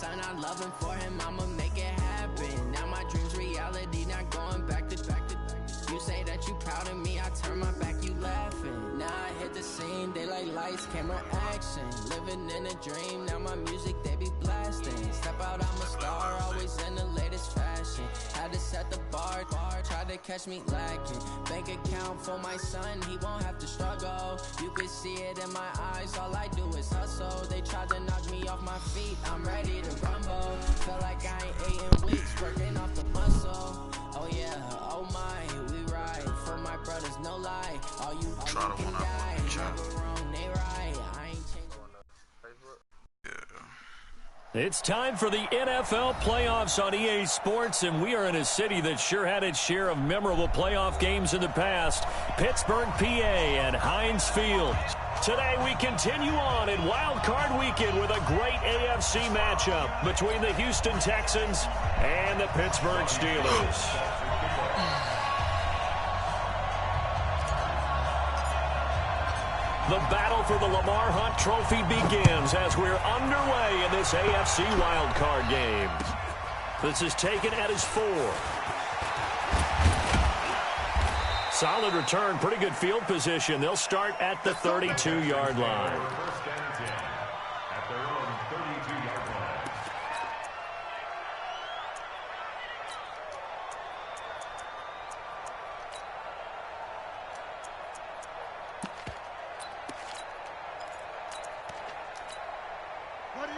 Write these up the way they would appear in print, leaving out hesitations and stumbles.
son, I love him for him, I'ma make it happen. Now my dream's reality, not going back to. You say that you proud of me, I turn my back, you laughing. Now I hit the scene, they like lights, camera, action. Living in a dream, now my music, they be blasting. Step out, I'm a star, always in the latest fashion. Had to set the bar, tried to catch me lacking. Bank account for my son, he won't have to struggle. You can see it in my eyes, all I do is hustle. They tried to knock me off my feet, I'm ready to rumble. Feel like I ain't ate in weeks, working off the muscle. Oh yeah, oh my, we ride for my brothers, no lie. All you can die, never wrong, they right. I ain't changing. It's time for the NFL playoffs on EA Sports, and we are in a city that sure had its share of memorable playoff games in the past. Pittsburgh, PA, and Heinz Field. Today we continue on in Wild Card Weekend with a great AFC matchup between the Houston Texans and the Pittsburgh Steelers. The battle for the Lamar Hunt Trophy begins as we're underway in this AFC wildcard game. This is taken at his 4. Solid return, pretty good field position. They'll start at the 32-yard line.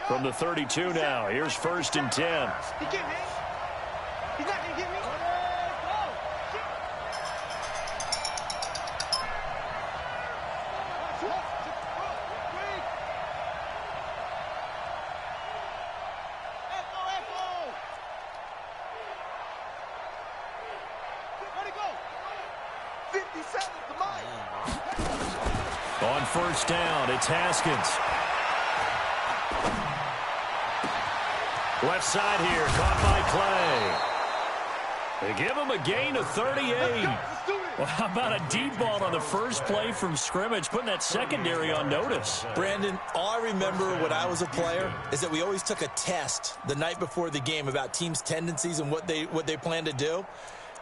From the 32 now, here's 1st and 10. He get me. He's not going to get me. On 1st down, it's Haskins. Left side here, caught by Clay. They give him a gain of 38. Well, how about a deep ball on the first play from scrimmage, putting that secondary on notice? Brandon, all I remember when I was a player is that we always took a test the night before the game about teams' tendencies and what they plan to do.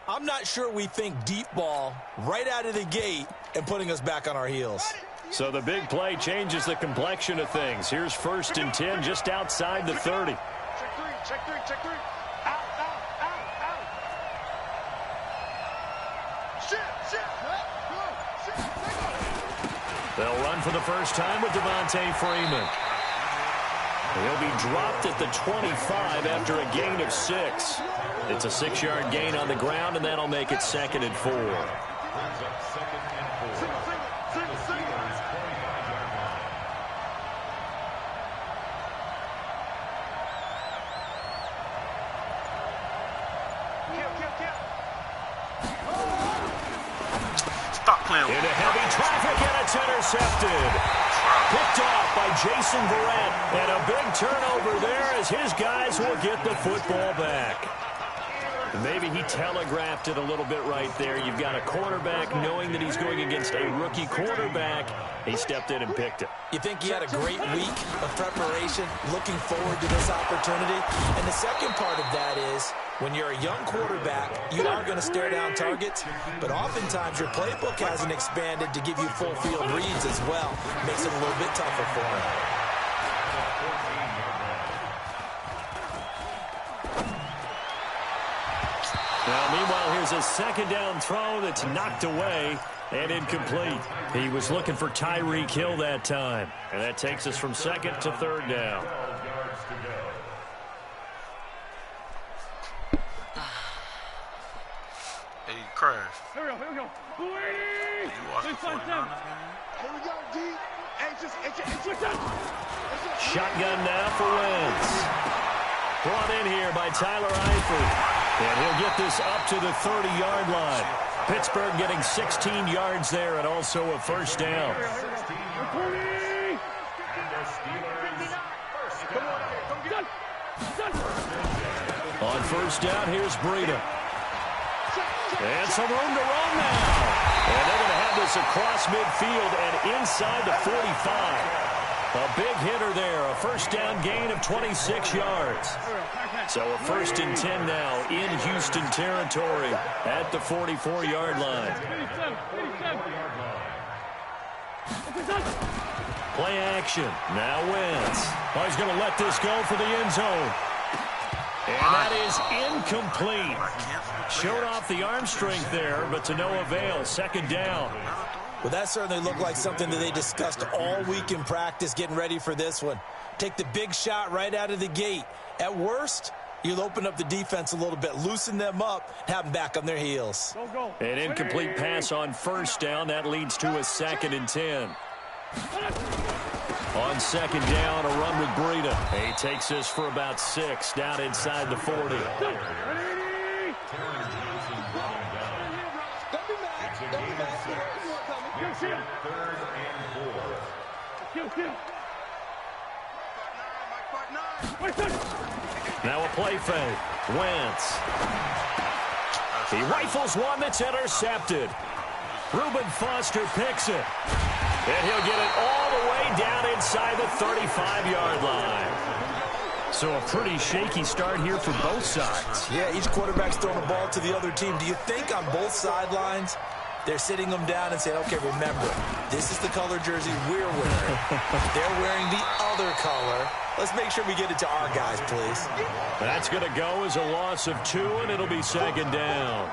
I'm not sure we think deep ball right out of the gate and putting us back on our heels. So the big play changes the complexion of things. Here's 1st and 10 just outside the 30. Check three. Out. Shit. They'll run for the first time with Devontae Freeman. He'll be dropped at the 25 after a gain of 6. It's a 6-yard gain on the ground, and that'll make it 2nd and 4. Into heavy traffic, and it's intercepted. Picked off by Jason Verrett. And a big turnover there as his guys will get the football back. Maybe he telegraphed it a little bit right there. You've got a quarterback knowing that he's going against a rookie quarterback. He stepped in and picked it. You think he had a great week of preparation, looking forward to this opportunity? And the second part of that is, when you're a young quarterback, you are going to stare down targets, but oftentimes your playbook hasn't expanded to give you full field reads as well. Makes it a little bit tougher for him. Now, meanwhile, here's a 2nd down throw that's knocked away and incomplete. He was looking for Tyreek Hill that time, and that takes us from 2nd to 3rd down. Hey, Crash. Here we go. You watched the 49ers game? Here we go, D. Shotgun now for Wentz. Brought in here by Tyler Eifert. And he'll get this up to the 30-yard line. Pittsburgh getting 16 yards there and also a 1st down. On 1st down, here's Breida. And some room to run now. And they're going to have this across midfield and inside the 45. A big hitter there, a first down gain of 26 yards. So a 1st and 10 now in Houston territory at the 44-yard line. Play action. Now Wentz. Oh, he's going to let this go for the end zone. And that is incomplete. Showed off the arm strength there, but to no avail. 2nd down. Well, that certainly looked like something that they discussed all week in practice getting ready for this one. Take the big shot right out of the gate. At worst, you'll open up the defense a little bit, loosen them up, have them back on their heels. An incomplete pass on 1st down. That leads to a 2nd and 10. On 2nd down, a run with Breida. He takes this for about 6 down inside the 40. Now a play fake. Wentz. He rifles one that's intercepted. Reuben Foster picks it. And he'll get it all the way down inside the 35-yard line. So a pretty shaky start here for both sides. Yeah, each quarterback's throwing the ball to the other team. Do you think on both sidelines they're sitting them down and saying, okay, remember, this is the color jersey we're wearing. They're wearing the other color. Let's make sure we get it to our guys, please. That's going to go as a loss of 2, and it'll be 2nd down.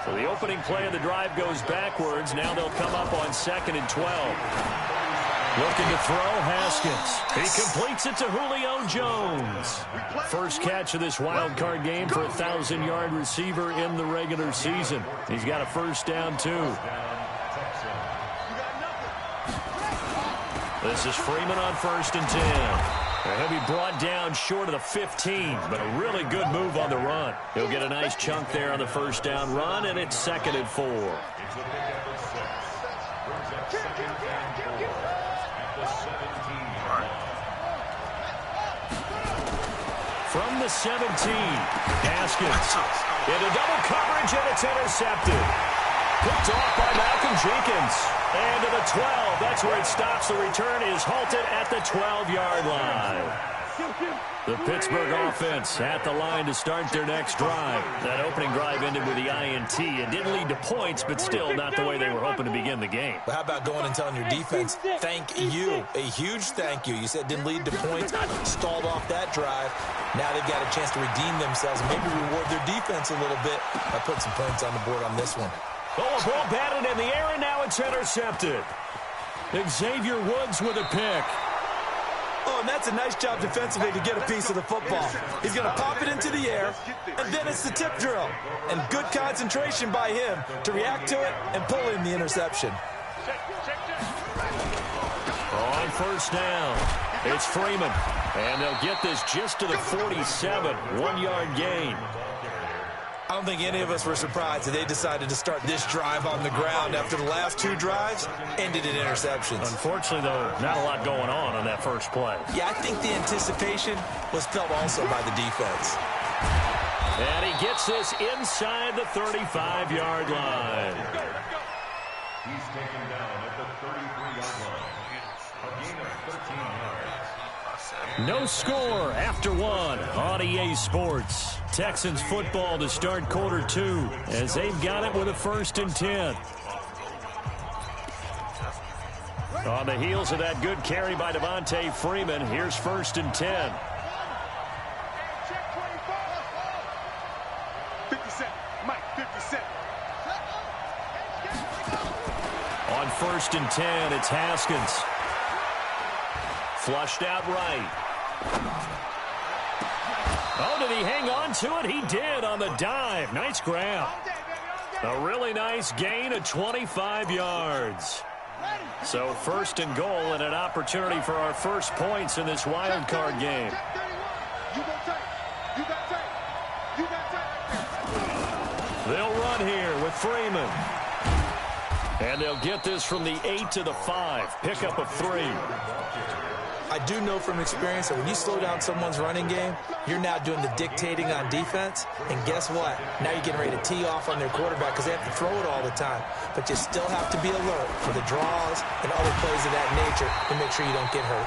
So the opening play of the drive goes backwards. Now they'll come up on 2nd and 12. Looking to throw, Haskins. He completes it to Julio Jones. First catch of this wild card game for a 1,000-yard receiver in the regular season. He's got a 1st down, too. This is Freeman on 1st and 10. He'll be brought down short of the 15, but a really good move on the run. He'll get a nice chunk there on the 1st down run, and it's 2nd and 4. From the 17, Haskins into double coverage, and it's intercepted. Picked off by Malcolm Jenkins. And to the 12, that's where it stops. The return is halted at the 12-yard line. The Pittsburgh offense at the line to start their next drive. That opening drive ended with the INT. It didn't lead to points, but still not the way they were hoping to begin the game. Well, how about going and telling your defense, thank you, a huge thank you. You said didn't lead to points, stalled off that drive. Now they've got a chance to redeem themselves and maybe reward their defense a little bit by putting some points on the board on this one. Oh, a ball batted in the air, and now it's intercepted. Xavier Woods with a pick. Oh, and that's a nice job defensively to get a piece of the football. He's going to pop it into the air, and then it's the tip drill. And good concentration by him to react to it and pull in the interception. On 1st down, it's Freeman. And they'll get this just to the 47, 1-yard gain. I don't think any of us were surprised that they decided to start this drive on the ground after the last 2 drives ended in interceptions. Unfortunately, though, not a lot going on that first play. Yeah, I think the anticipation was felt also by the defense. And he gets this inside the 35-yard line. He's taken down at the 33-yard line. A gain of 13 yards. No score after 1 on EA Sports. Texans football to start quarter 2 as they've got it with a 1st and 10. On the heels of that good carry by Devontae Freeman, here's 1st and 10. 50 Mike, 50 On 1st and 10, it's Haskins. Flushed out right. Oh, did he hang on to it? He did on the dive. Nice grab. A really nice gain of 25 yards. So 1st and goal and an opportunity for our first points in this wild card game. They'll run here with Freeman. And they'll get this from the 8 to the 5. Pickup of 3. I do know from experience that when you slow down someone's running game, you're now doing the dictating on defense. And guess what? Now you're getting ready to tee off on their quarterback because they have to throw it all the time. But you still have to be alert for the draws and other plays of that nature to make sure you don't get hurt.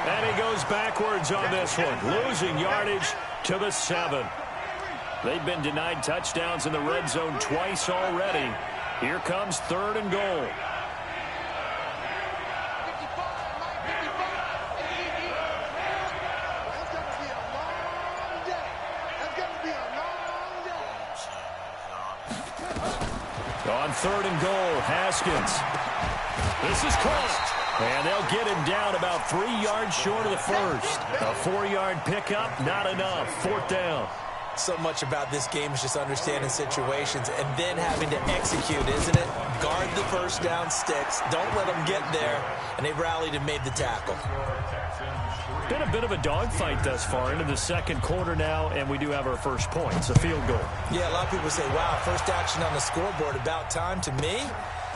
And he goes backwards on this one, losing yardage to the 7. They've been denied touchdowns in the red zone twice already. Here comes 3rd and goal. On 3rd and goal, Haskins. This is caught. And they'll get him down about 3 yards short of the first. A 4-yard pickup, not enough. 4th down. So much about this game is just understanding situations and then having to execute, isn't it? Guard the first down sticks. Don't let them get there. And they rallied and made the tackle. Been a bit of a dogfight thus far into the second quarter now, and we do have our first points, a field goal. Yeah, a lot of people say, wow, first action on the scoreboard, about time. To me,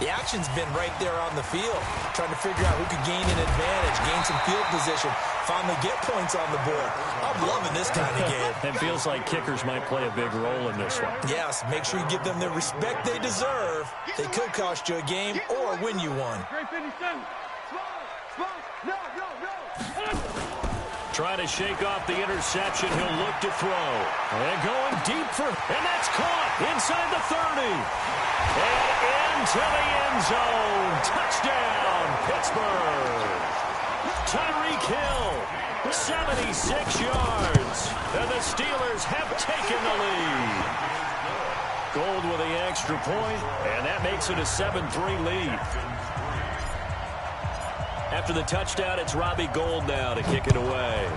the action's been right there on the field, trying to figure out who could gain an advantage, gain some field position, finally get points on the board. I'm loving this kind of game. It feels like kickers might play a big role in this one. Yes, make sure you give them the respect they deserve. They could cost you a game or win you one. Trying to shake off the interception. He'll look to throw. And going deep for, and that's caught inside the 30. And into the end zone. Touchdown, Pittsburgh. Tyreek Hill, 76 yards. And the Steelers have taken the lead. Gold with the extra point, and that makes it a 7-3 lead. After the touchdown, it's Robbie Gould now to kick it away.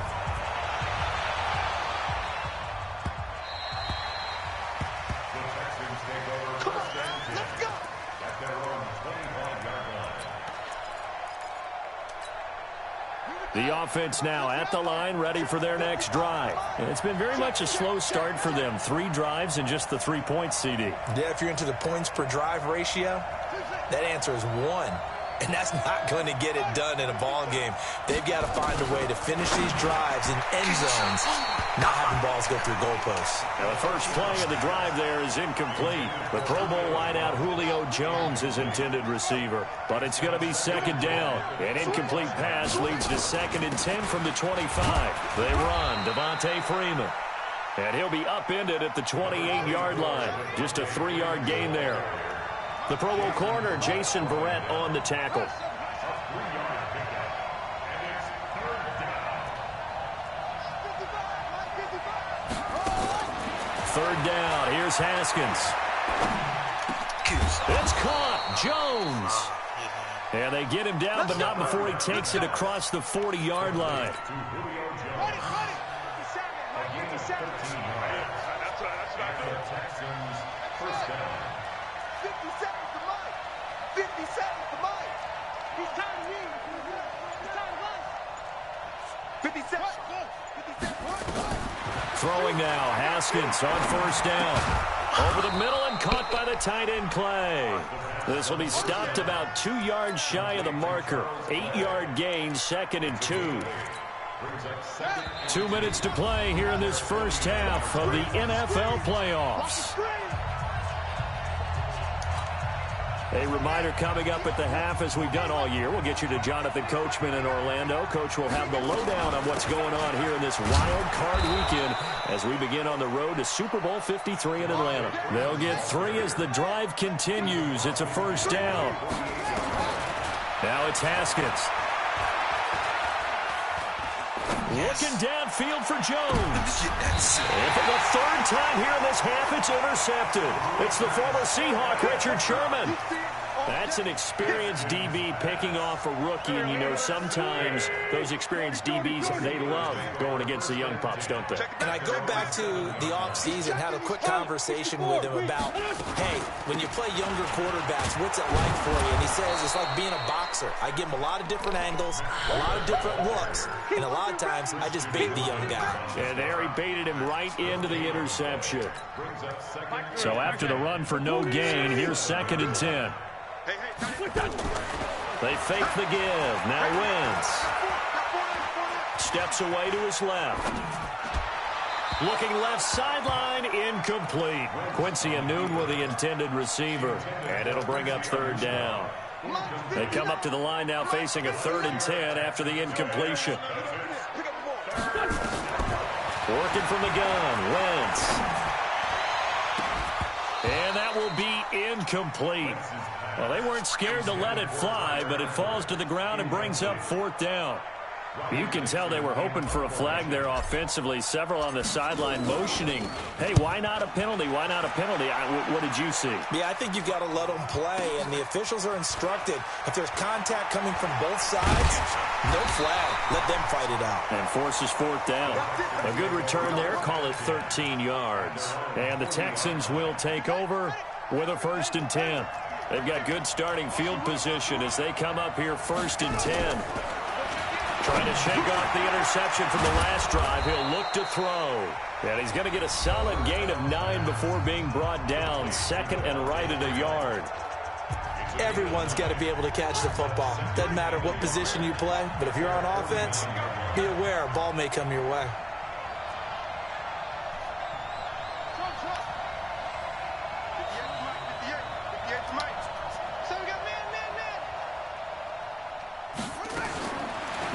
The offense now at the line, ready for their next drive. And it's been very much a slow start for them. 3 drives and just the 3 points, CD. Yeah, if you're into the points per drive ratio, that answer is 1. And that's not going to get it done in a ball game. They've got to find a way to finish these drives in end zones, not having balls go through goalposts. Now the first play of the drive there is incomplete. The Pro Bowl wideout Julio Jones is intended receiver. But it's going to be 2nd down. An incomplete pass leads to 2nd and 10 from the 25. They run Devontae Freeman. And he'll be upended at the 28-yard line. Just a 3-yard gain there. The Pro Bowl corner, Jason Verrett, on the tackle. 3rd down. Here's Haskins. It's caught. Jones. And they get him down, but not before he takes it across the 40-yard line. Throwing now, Haskins on 1st down. Over the middle and caught by the tight end Clay. This will be stopped about 2 yards shy of the marker. 8-yard gain, 2nd and 2. 2 minutes to play here in this first half of the NFL playoffs. A reminder coming up at the half, as we've done all year. We'll get you to Jonathan Coachman in Orlando. Coach will have the lowdown on what's going on here in this wild card weekend as we begin on the road to Super Bowl 53 in Atlanta. They'll get 3 as the drive continues. It's a 1st down. Now it's Haskins. Looking downfield for Jones. And for the 3rd time here in this half, it's intercepted. It's the former Seahawk, Richard Sherman. That's an experienced DB picking off a rookie, and you know sometimes those experienced DBs, they love going against the young pups, don't they? And I go back to the offseason, had a quick conversation with him about, hey, when you play younger quarterbacks, what's it like for you? And he says it's like being a boxer. I give him a lot of different angles, a lot of different looks, and a lot of times I just bait the young guy. And there he baited him right into the interception. So after the run for no gain, here's 2nd and 10. They fake the give. Now Wentz. steps away to his left. Looking left sideline, incomplete. Quincy Anoon with the intended receiver, and it'll bring up third down. They come up to the line now facing a 3rd and 10 after the incompletion. Working from the gun, Wentz. And that will be incomplete. Well, they weren't scared to let it fly, but it falls to the ground and brings up 4th down. You can tell they were hoping for a flag there offensively. Several on the sideline motioning, hey, why not a penalty? Why not a penalty? What did you see? Yeah, I think you've got to let them play, and the officials are instructed. If there's contact coming from both sides, no flag. Let them fight it out. And forces 4th down. A good return there. Call it 13 yards. And the Texans will take over with a 1st and 10. They've got good starting field position as they come up here 1st and 10. Trying to shake off the interception from the last drive. He'll look to throw. And he's going to get a solid gain of 9 before being brought down. 2nd and right at a yard. Everyone's got to be able to catch the football. Doesn't matter what position you play, but if you're on offense, be aware a ball may come your way.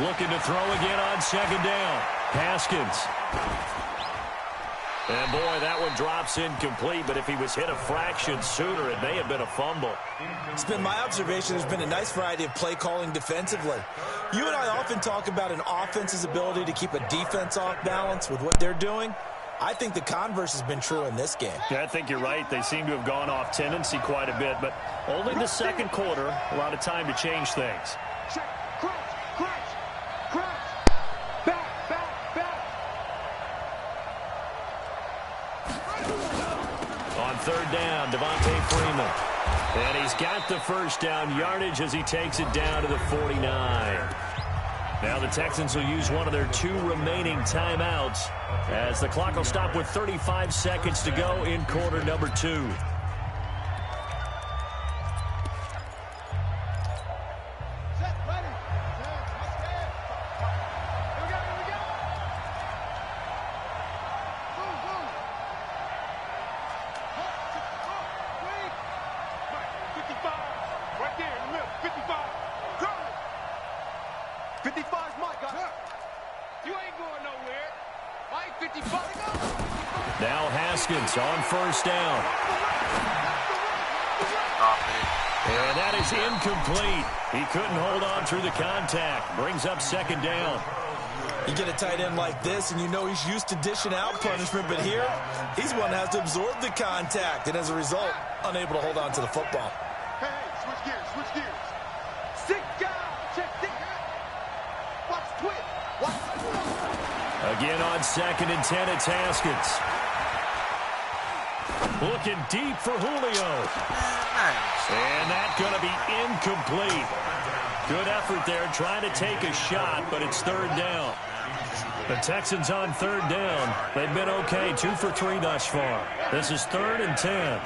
Looking to throw again on 2nd down. Haskins. And boy, that one drops incomplete, but if he was hit a fraction sooner, it may have been a fumble. It's been my observation there's been a nice variety of play calling defensively. You and I often talk about an offense's ability to keep a defense off balance with what they're doing. I think the converse has been true in this game. Yeah, I think you're right. They seem to have gone off tendency quite a bit, but only the 2nd quarter, a lot of time to change things. On 3rd down, Devontae Freeman. And he's got the 1st down yardage as he takes it down to the 49. Now the Texans will use one of their 2 remaining timeouts as the clock will stop with 35 seconds to go in quarter number 2. Now Haskins on 1st down. And that is incomplete. He couldn't hold on through the contact. Brings up 2nd down. You get a tight end like this, and you know he's used to dishing out punishment, but here, he's one that has to absorb the contact, and as a result, unable to hold on to the football. Hey, switch gears, switch gears. Sit down, check this. Watch twitch. Watch. Again on 2nd and 10, it's Haskins. Looking deep for Julio. And that's going to be incomplete. Good effort there trying to take a shot, but it's 3rd down. The Texans on 3rd down. They've been okay, 2 for 3 thus far. This is 3rd and 10.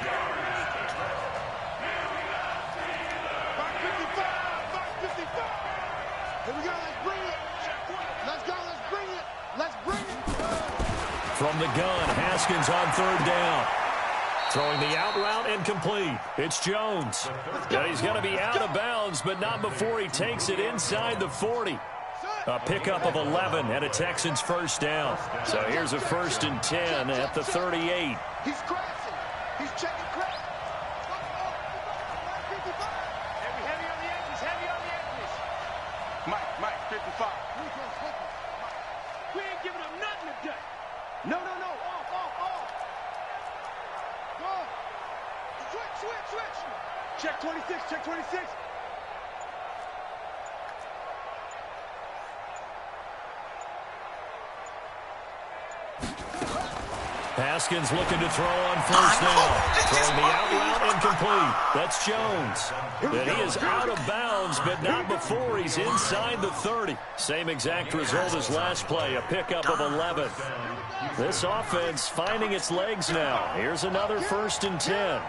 From the gun, Haskins on 3rd down. Throwing the out route incomplete. It's Jones. And he's going to be out of bounds, but not before he takes it inside the 40. A pickup of 11 and a Texans 1st down. So here's a 1st and 10 at the 38. He's crashing. He's checking crash. Heavy on the edges. Heavy on the edges. Mike, 55. We ain't giving up nothing today. No. Off. Switch. Check 26. Haskins looking to throw on 1st down. Throwing the out route incomplete. That's Jones. And he is out of bounds, but not before he's inside the 30. Same exact result as last play, a pickup of 11. This offense finding its legs now. Here's another 1st and 10.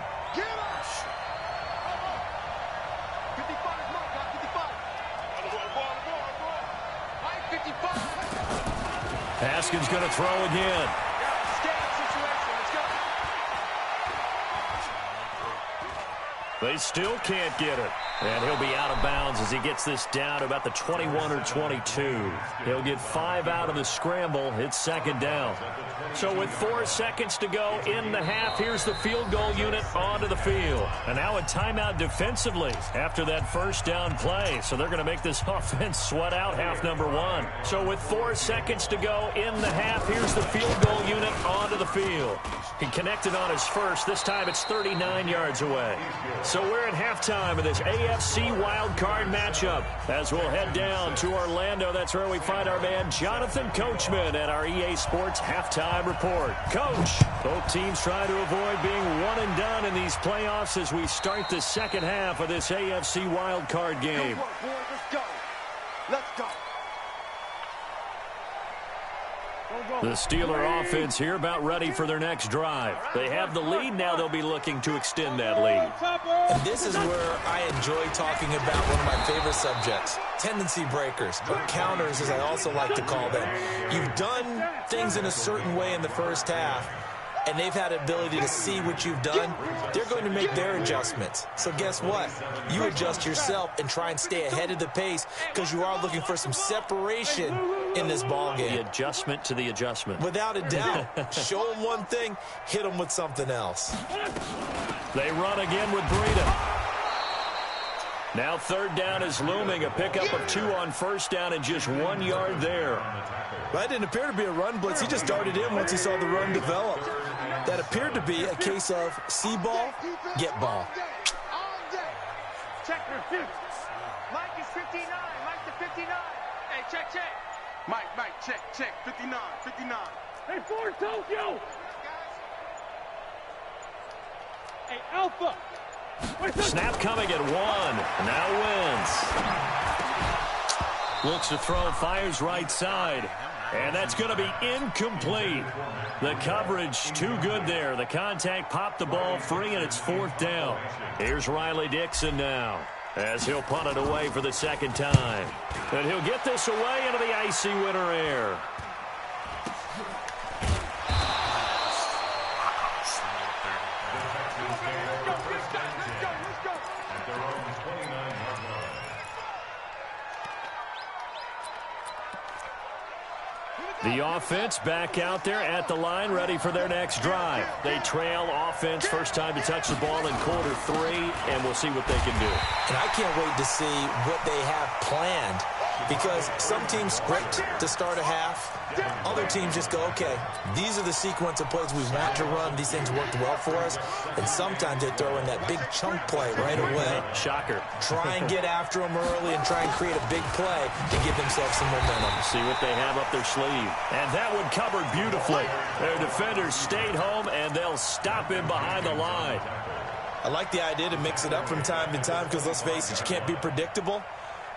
Haskins going to throw again. They still can't get it. And he'll be out of bounds as he gets this down to about the 21 or 22. He'll get 5 out of the scramble. It's second down. So with 4 seconds to go in the half, here's the field goal unit onto the field. And now a timeout defensively after that first down play. So they're going to make this offense sweat out half number 1. So with 4 seconds to go in the half, here's the field goal unit onto the field. He connected on his first. This time it's 39 yards away. So we're at halftime of this AFC wildcard matchup. As we'll head down to Orlando, that's where we find our man Jonathan Coachman at our EA Sports halftime report. Coach, both teams try to avoid being one and done in these playoffs as we start the second half of this AFC wildcard game. Good work, boys. Let's go. Let's go. The Steeler offense here about ready for their next drive. They have the lead. Now they'll be looking to extend that lead. And this is where I enjoy talking about one of my favorite subjects, tendency breakers, or counters as I also like to call them. You've done things in a certain way in the first half, and they've had the ability to see what you've done. They're going to make their adjustments. So guess what? You adjust yourself and try and stay ahead of the pace because you are looking for some separation in this ball game. The adjustment to the adjustment. Without a doubt. Show them one thing, hit them with something else. They run again with Breida. Now third down is looming. A pickup of 2 on first down and just 1 yard there. That didn't appear to be a run blitz. He just darted in once he saw the run develop. That appeared to be a case of see ball, get ball. Check refute. Mike is 59. Mike to 59. Hey, check. Mike, check. 59. Hey, Ford Tokyo! Hey, Alpha! Snap coming at 1. Now wins. Looks to throw, fires right side. And that's going to be incomplete. The coverage too good there. The contact popped the ball free, and it's 4th down. Here's Riley Dixon now as he'll punt it away for the second time. And he'll get this away into the icy winter air. The offense back out there at the line, ready for their next drive. They trail offense, first time to touch the ball in quarter 3, and we'll see what they can do. And I can't wait to see what they have planned, because some teams script to start a half. Other teams just go, okay, these are the sequence of plays we want to run. These things worked well for us. And sometimes they throw in that big chunk play right away. Shocker. Try and get after them early and try and create a big play to give themselves some momentum. See what they have up their sleeve. And that one covered beautifully. Their defenders stayed home, and they'll stop him behind the line. I like the idea to mix it up from time to time because, let's face it, you can't be predictable.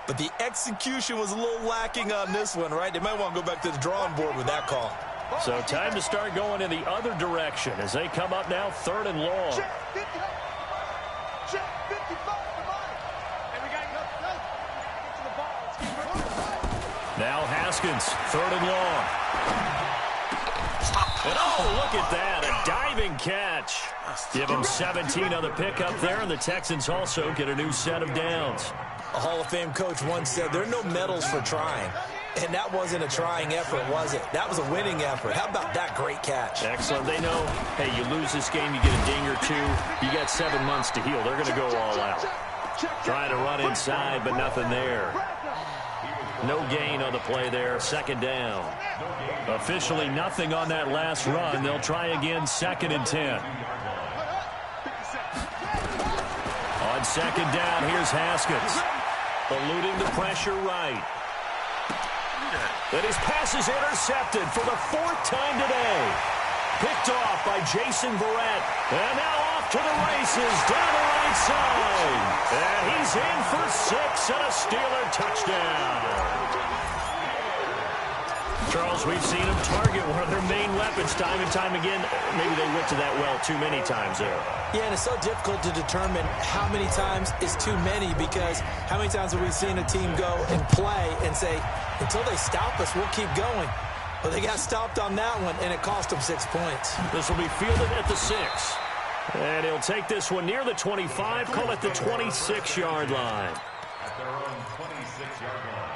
But the execution was a little lacking on this one, right? They might want to go back to the drawing board with that call. So time to start going in the other direction as they come up now 3rd and long. Check 55 to Mike. And we got to get to the ball. Now Haskins, 3rd and long. And oh, look at that, a diving catch. Give them 17 on the pickup there, and the Texans also get a new set of downs. A Hall of Fame coach once said, there are no medals for trying. And that wasn't a trying effort, was it? That was a winning effort. How about that great catch? Excellent. They know, hey, you lose this game, you get a ding or 2. You got 7 months to heal. They're going to go all out. Trying to run inside, but nothing there. No gain on the play there. 2nd down. Officially nothing on that last run. They'll try again 2nd and 10. On 2nd down, here's Haskins. Eluding the pressure right. And his pass is intercepted for the 4th time today. Picked off by Jason Verrett. And now off to the races down the right side. And he's in for 6 and a Steeler touchdown. Charles, we've seen him target one of their main weapons time and time again. Maybe they went to that well too many times there. Yeah, and it's so difficult to determine how many times is too many, because how many times have we seen a team go and play and say, until they stop us, we'll keep going. Well, they got stopped on that one, and it cost them 6 points. This will be fielded at the 6. And he'll take this one near the 25, call it the 26-yard line. At their own 26-yard line.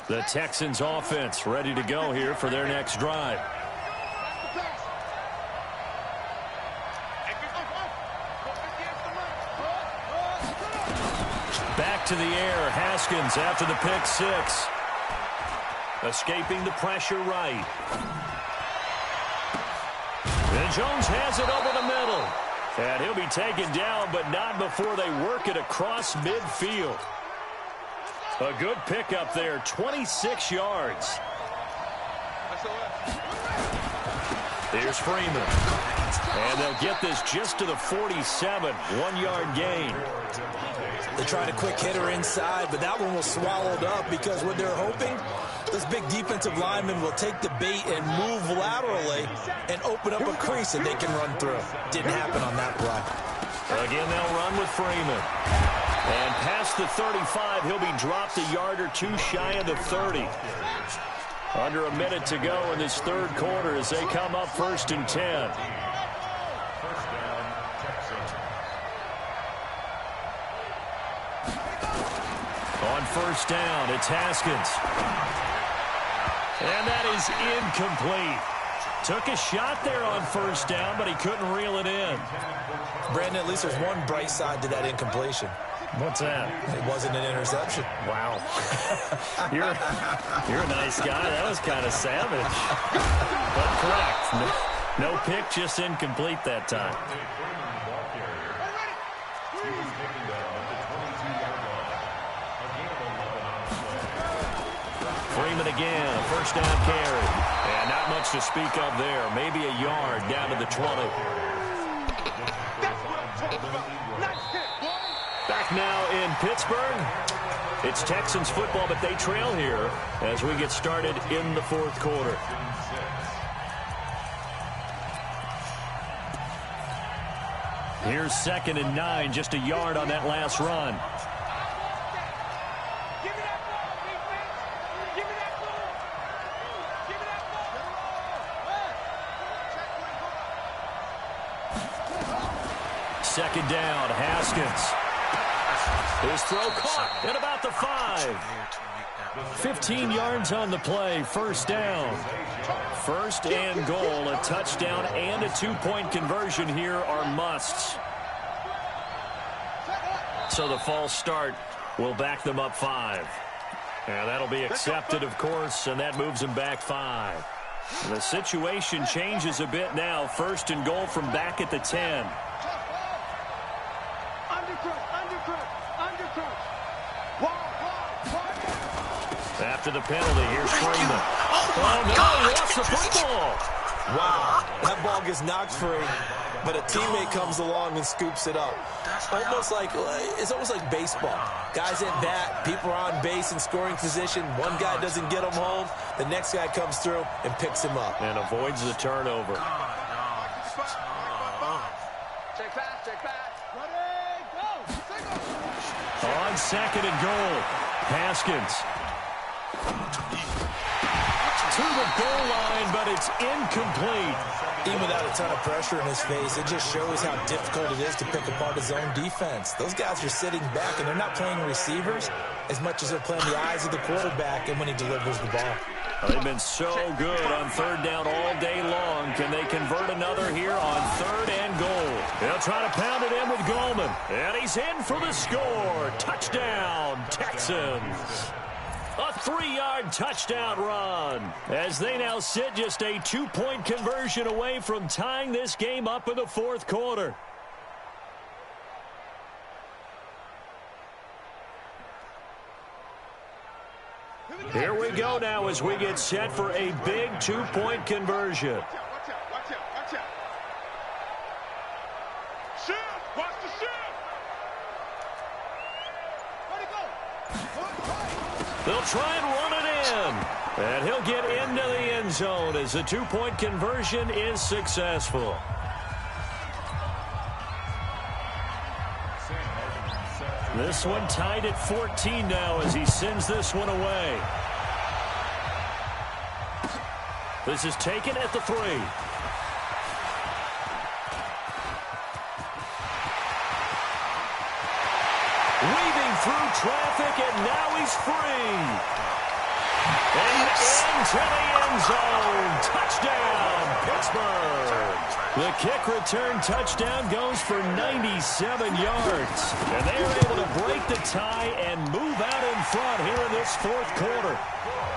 The Texans offense ready to go here for their next drive. Back to the air, Haskins after the pick 6. Escaping the pressure right. And Jones has it over the middle. And he'll be taken down, but not before they work it across midfield. A good pickup there, 26 yards. Here's Freeman. And they'll get this just to the 47, 1-yard gain. They tried a quick hitter inside, but that one was swallowed up because what they're hoping, this big defensive lineman will take the bait and move laterally and open up a crease that they can run through. Didn't happen on that play. Again, they'll run with Freeman. And past the 35, he'll be dropped a yard or two shy of the 30. Under a minute to go in this third quarter as they come up 1st and 10. First down, Texans. On 1st down, it's Haskins. And that is incomplete. Took a shot there on 1st down, but he couldn't reel it in. Brandon, at least there's one bright side to that incompletion. What's that? It wasn't an interception. Wow. You're a nice guy. That was kind of savage. But correct. No pick, just incomplete that time. Freeman again, a 1st down carry. And not much to speak of there. Maybe a yard down to the 20. Back now in Pittsburgh. It's Texans football, but they trail here as we get started in the 4th quarter. Here's 2nd and 9, just a yard on that last run. Second down, Haskins. His throw caught at about the 5. 15 yards on the play, 1st down. 1st and goal, a touchdown and a 2-point conversion here are musts. So the false start will back them up 5. And that'll be accepted, of course, and that moves them back 5. And the situation changes a bit now. 1st and goal from back at the 10. After the penalty, here's Freeman. Oh, no, he lost the football. Wow, that ball gets knocked free, but a teammate comes along and scoops it up. It's almost like baseball. Guys at bat, people are on base in scoring position. One guy doesn't get him home. The next guy comes through and picks him up. And avoids the turnover. Check back. Ready, go. On 2nd and goal, Haskins. To the goal line, but it's incomplete. Even without a ton of pressure in his face, it just shows how difficult it is to pick apart his own defense. Those guys are sitting back, and they're not playing receivers as much as they're playing the eyes of the quarterback and when he delivers the ball. They've been so good on 3rd down all day long. Can they convert another here on 3rd and goal? They'll try to pound it in with Goldman. And he's in for the score. Touchdown, Texans. A 3-yard touchdown run as they now sit just a 2-point conversion away from tying this game up in the 4th quarter. Here we go now as we get set for a big 2-point conversion. Watch out. Shoot! Watch the shoot! Ready, go! They'll try and run it in. And he'll get into the end zone as the 2-point conversion is successful. This one tied at 14 now as he sends this one away. This is taken at the 3. Weaving through traffic, and now he's free. And into the end zone. Touchdown, Pittsburgh. The kick return touchdown goes for 97 yards. And they are able to break the tie and move out in front here in this fourth quarter.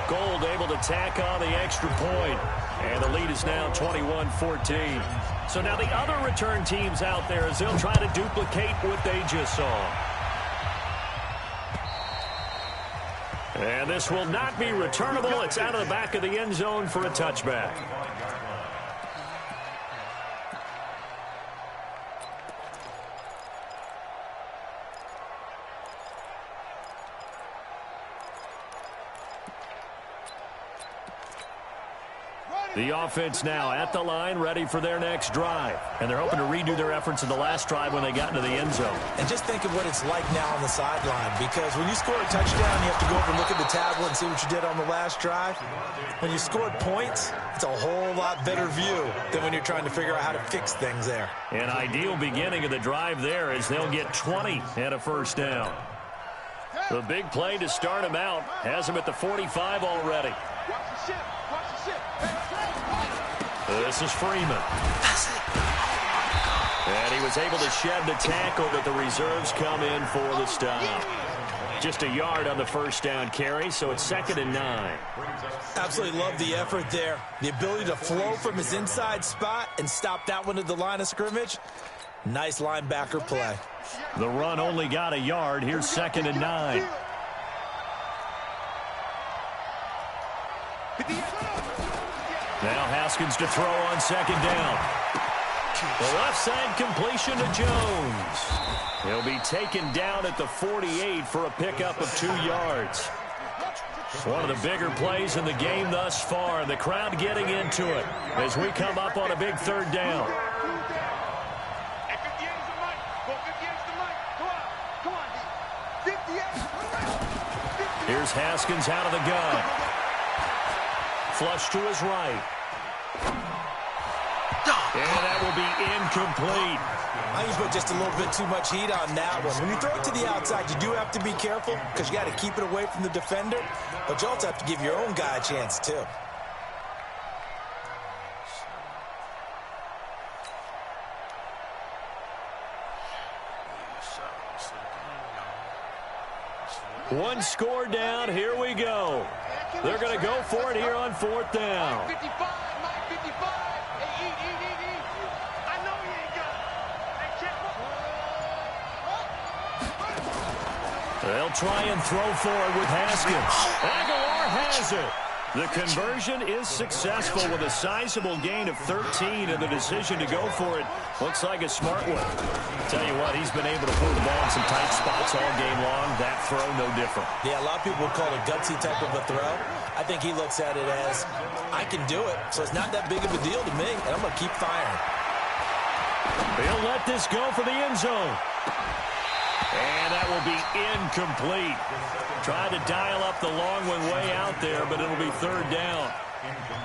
Gold able to tack on the extra point. And the lead is now 21-14. So now the other return teams out there as they'll try to duplicate what they just saw. And this will not be returnable. It's out of the back of the end zone for a touchback. The offense now at the line, ready for their next drive. And they're hoping to redo their efforts in the last drive when they got into the end zone. And just think of what it's like now on the sideline, because when you score a touchdown, you have to go over and look at the tablet and see what you did on the last drive. When you scored points, it's a whole lot better view than when you're trying to figure out how to fix things there. An ideal beginning of the drive there as they'll get 20 and a first down. The big play to start him out has him at the 45 already. Watch the ship. Watch the ship. This is Freeman. And he was able to shed the tackle, but the reserves come in for the stop. Just a yard on the first down carry, so it's 2nd and 9. Absolutely love the effort there. The ability to flow from his inside spot and stop that one at the line of scrimmage. Nice linebacker play. The run only got a yard. Here's 2nd and 9. Now Haskins to throw on 2nd down. The left side completion to Jones. He'll be taken down at the 48 for a pickup of 2 yards. One of the bigger plays in the game thus far. The crowd getting into it as we come up on a big 3rd down. Here's Haskins out of the gun. Flush to his right. And that will be incomplete. I think you put just a little bit too much heat on that one. When you throw it to the outside, you do have to be careful because you got to keep it away from the defender. But you also have to give your own guy a chance, too. One score down. Here we go. They're going to go for it here on 4th down. Mike 55. Hey, eat. I know he ain't got it. Hey, They'll try and throw for it with Haskins. Aguilar has it. The conversion is successful with a sizable gain of 13, and the decision to go for it looks like a smart one. Tell you what, he's been able to put the ball in some tight spots all game long. That throw, no different. Yeah, a lot of people would call it a gutsy type of a throw. I think he looks at it as, I can do it, so it's not that big of a deal to me, and I'm going to keep firing. He'll let this go for the end zone. And that will be incomplete. Tried to dial up the long one way out there, but it'll be 3rd down.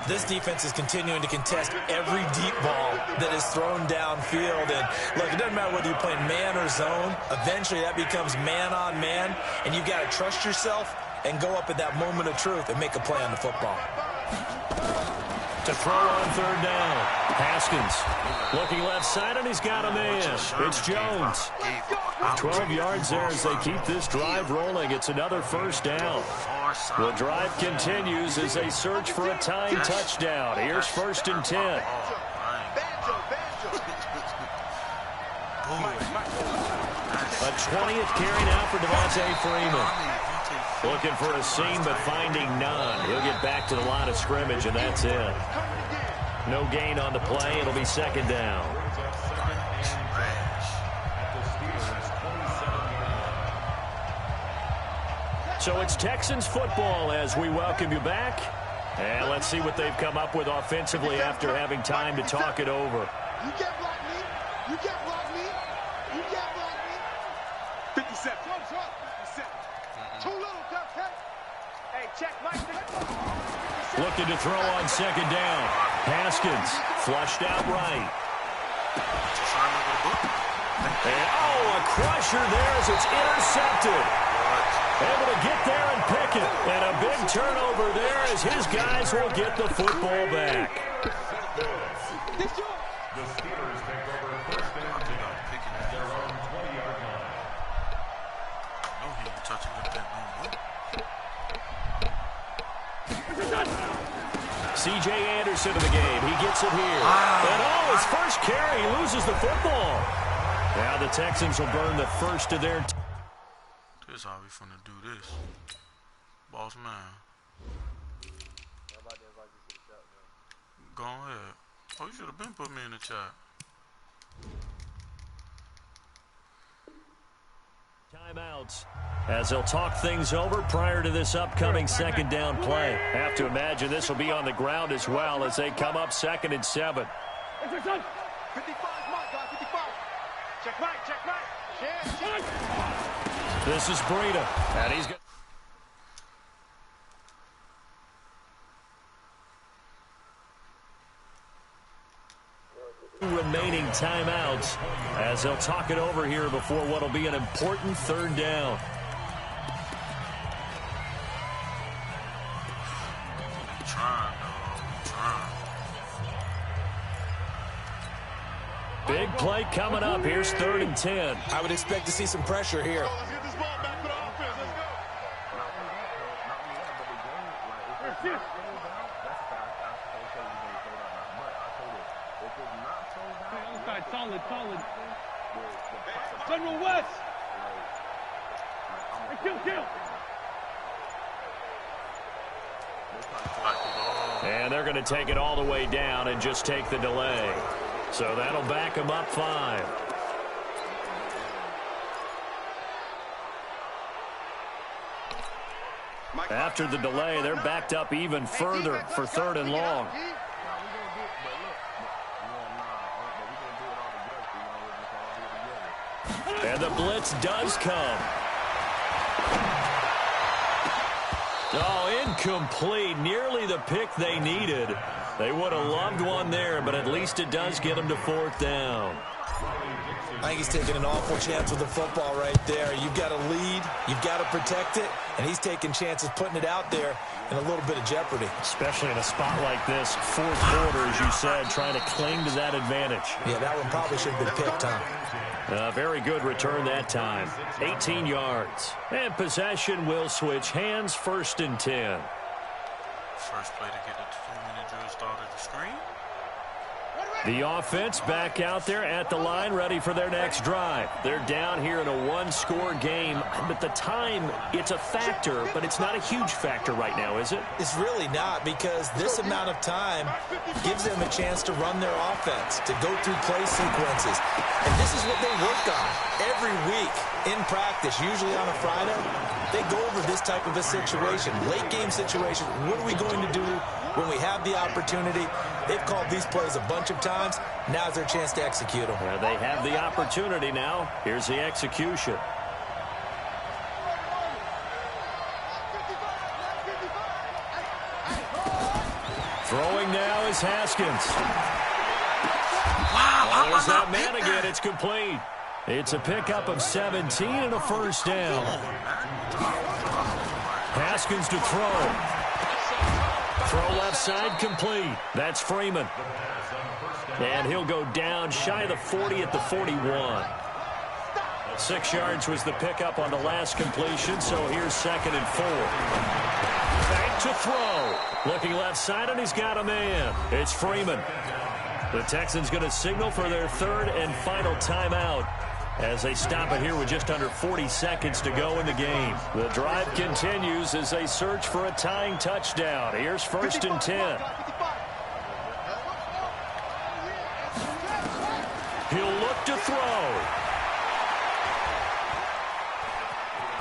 This defense is continuing to contest every deep ball that is thrown downfield. And look, it doesn't matter whether you're playing man or zone. Eventually that becomes man on man, and you've got to trust yourself and go up at that moment of truth and make a play on the football. To throw on 3rd down. Haskins looking left side, and he's got a man. It's Jones. 12 yards there as they keep this drive rolling. It's another first down. The drive continues as they search for a tying touchdown. Here's 1st and 10. A 20th carry now for Devontae Freeman. Looking for a seam, but finding none. He'll get back to the line of scrimmage, and that's it. No gain on the play. It'll be 2nd down. So it's Texans football as we welcome you back. And let's see what they've come up with offensively after having time to talk it over. You can't block me. You can't block me. You can't block me. 56. Set. Too little, Duck. Hey, check, Mike. Looking to throw on second down. Haskins flushed out right. And, a crusher there as it's intercepted. Able to get there and pick it. And a big turnover there as his guys will get the football back. The Steelers take over first and 10 at their own 20-yard line. No, he ain't touching that no more. C.J. Anderson in the game. He gets it here. And, his first carry, he loses the football. Now the Texans will burn the first of their... This is how we finna do this. Boss man. Go ahead. Oh, you should have been put me in the chat. Timeouts as they'll talk things over prior to this upcoming second down play. Have to imagine this will be on the ground as well as they come up 2nd and 7. 55, Mike, 55. Check right. This is Breida, and he's got... remaining timeouts as they'll talk it over here before what will be an important third down. Big play coming up. Here's 3rd and 10. I would expect to see some pressure here. Let's get this ball back for the offense. Let's go. Solid. General West. Kill. And they're going to take it all the way down and just take the delay. So that'll back them up 5. After the delay, they're backed up even further for 3rd and long. And the blitz does come. Incomplete. Nearly the pick they needed. They would have loved one there, but at least it does get them to 4th down. I think he's taking an awful chance with the football right there. You've got to lead, you've got to protect it, and he's taking chances putting it out there in a little bit of jeopardy. Especially in a spot like this, 4th quarter, as you said, trying to cling to that advantage. Yeah, that one probably should have been picked, huh? Very good return that time. 18 yards. And possession will switch hands, 1st and 10. First play to get the 2-minute drill started the screen. The offense back out there at the line, ready for their next drive. They're down here in a 1-score game, but the time, it's a factor, but it's not a huge factor right now, is it? It's really not, because this amount of time gives them a chance to run their offense, to go through play sequences. And this is what they work on every week in practice, usually on a Friday. They go over this type of a situation, late game situation. What are we going to do when we have the opportunity? They've called these plays a bunch of times. Now's their chance to execute them. Well, they have the opportunity now. Here's the execution. Throwing now is Haskins. Wow, There's that man again. It's complete. It's a pickup of 17 and a 1st down. Haskins to throw. Throw left side complete. That's Freeman. And he'll go down shy of the 40 at the 41. 6 yards was the pickup on the last completion, so here's 2nd and 4. Back to throw. Looking left side, and he's got a man. It's Freeman. The Texans going to signal for their 3rd and final timeout as they stop it here with just under 40 seconds to go in the game. The drive continues as they search for a tying touchdown. Here's 1st and 10. He'll look to throw.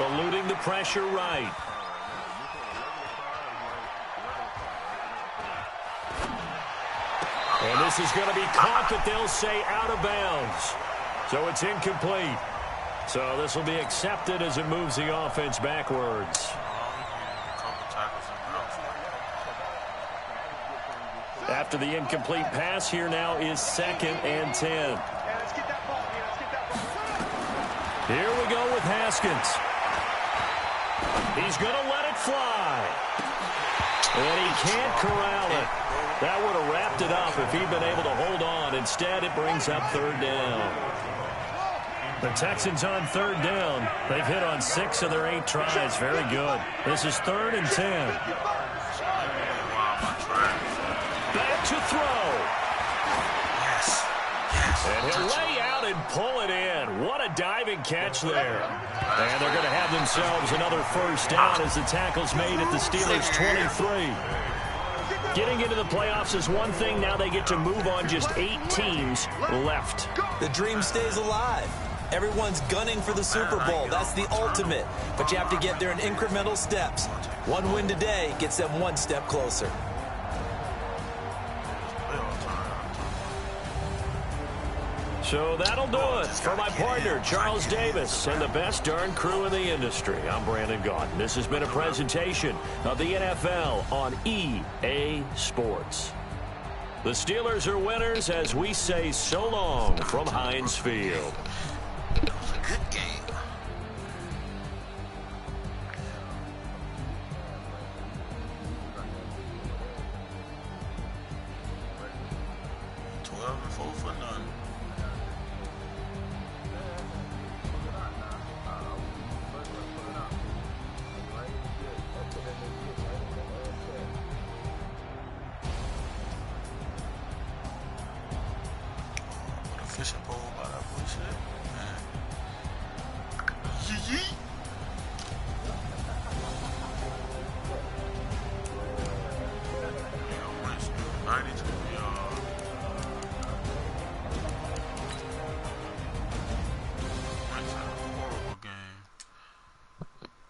Eluding the pressure right. And this is going to be caught, but they'll say out of bounds. So it's incomplete. So this will be accepted as it moves the offense backwards. After the incomplete pass, here now is 2nd and 10. Here we go with Haskins. He's going to let it fly. And he can't corral it. That would have wrapped it up if he'd been able to hold on. Instead, it brings up 3rd down. The Texans on 3rd down. They've hit on 6 of their 8 tries. Very good. This is 3rd and 10. Back to throw. Yes. Yes. And he'll lay out and pull it in. What a diving catch there. And they're going to have themselves another 1st down as the tackle's made at the Steelers' 23. Getting into the playoffs is one thing. Now they get to move on. Just 8 teams left. The dream stays alive. Everyone's gunning for the Super Bowl. That's the ultimate. But you have to get there in incremental steps. One win today gets them 1 step closer. So that'll do it for my partner, Charles Davis, and the best darn crew in the industry. I'm Brandon Gaudin. This has been a presentation of the NFL on EA Sports. The Steelers are winners as we say so long from Heinz Field. It was a good game. Fishing pole.